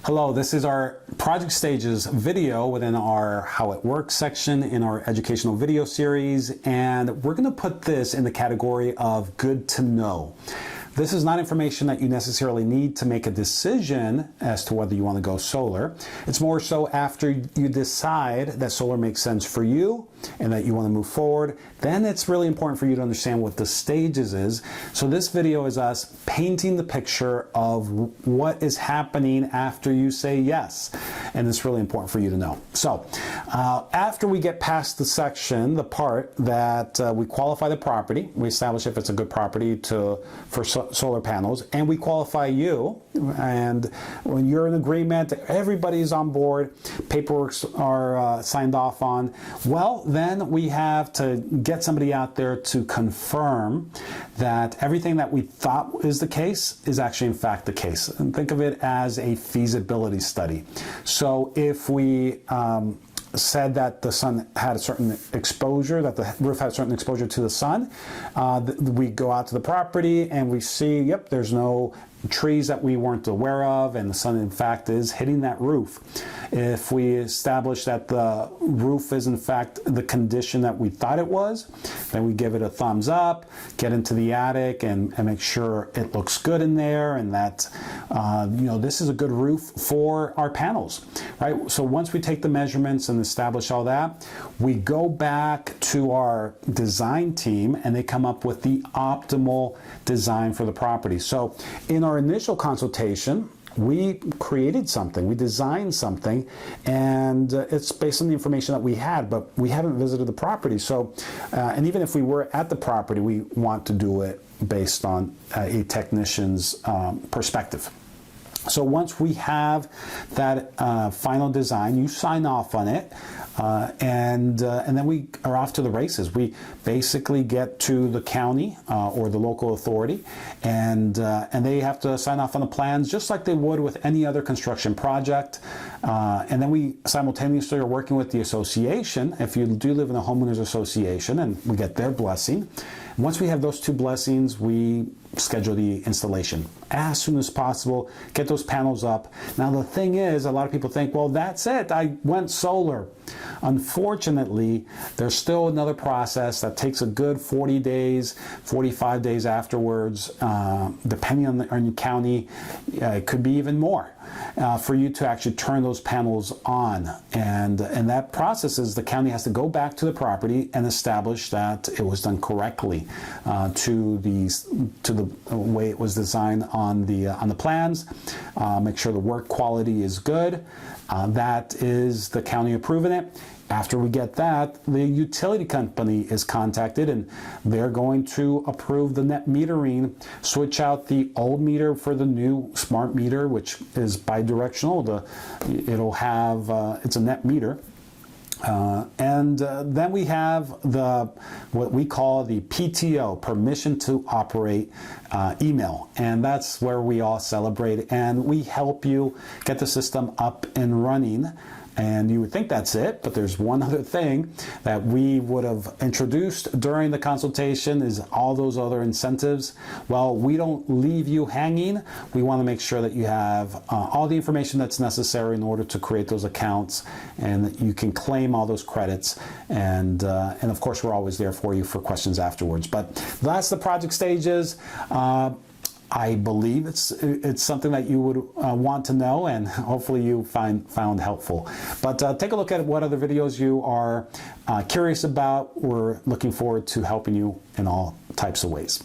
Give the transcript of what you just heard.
Hello, this is our project stages video within our How It Works section in our educational video series, and we're going to put this in the category of good to know. This is not information that you necessarily need to make a decision as to whether you want to go solar. It's more so after you decide that solar makes sense for you and that you want to move forward, then it's really important for you to understand what the stages is. So this video is us painting the picture of what is happening after you say yes. And it's really important for you to know. So after we get past the section, the part that we qualify the property, we establish if it's a good property for solar panels, and we qualify you, and when you're in agreement, everybody's on board, paperwork are signed off on, well, then we have to get somebody out there to confirm that everything that we thought is the case is actually in fact the case. And think of it as a feasibility study. So if we said that the sun had a certain exposure, that the roof had a certain exposure to the sun, we go out to the property and we see, yep, there's no trees that we weren't aware of, and the sun in fact is hitting that roof. If we establish that the roof is in fact the condition that we thought it was, then we give it a thumbs up, get into the attic and make sure it looks good in there, and that this is a good roof for our panels, right? So once we take the measurements and establish all that, we go back to our design team and they come up with the optimal design for the property. So in our initial consultation, we created something, we designed something, and it's based on the information that we had, but we haven't visited the property. So, and even if we were at the property, we want to do it based on a technician's perspective. So once we have that final design, you sign off on it, and then we are off to the races. We basically get to the county or the local authority, and they have to sign off on the plans just like they would with any other construction project. And then we simultaneously are working with the association, if you do live in a homeowners association, and we get their blessing. Once we have those two blessings, we schedule the installation as soon as possible, get those panels up. Now the thing is, a lot of people think, well, that's it, I went solar. Unfortunately, there's still another process that takes a good 40 days, 45 days afterwards, depending on the county, it could be even more, for you to actually turn those panels on. And that process is the county has to go back to the property and establish that it was done correctly to the way it was designed on the plans. Make sure the work quality is good. That is the county approving it. After we get that, the utility company is contacted and they're going to approve the net metering, switch out the old meter for the new smart meter, which is bidirectional. It'll have, it's a net meter. Then we have what we call the PTO, permission to operate email, and that's where we all celebrate and we help you get the system up and running. And you would think that's it, but there's one other thing that we would have introduced during the consultation is all those other incentives. Well, we don't leave you hanging. We want to make sure that you have all the information that's necessary in order to create those accounts, and that you can claim all those credits. And of course, we're always there for you for questions afterwards. But that's the project stages. I believe it's something that you would want to know, and hopefully you found helpful. But take a look at what other videos you are curious about. We're looking forward to helping you in all types of ways.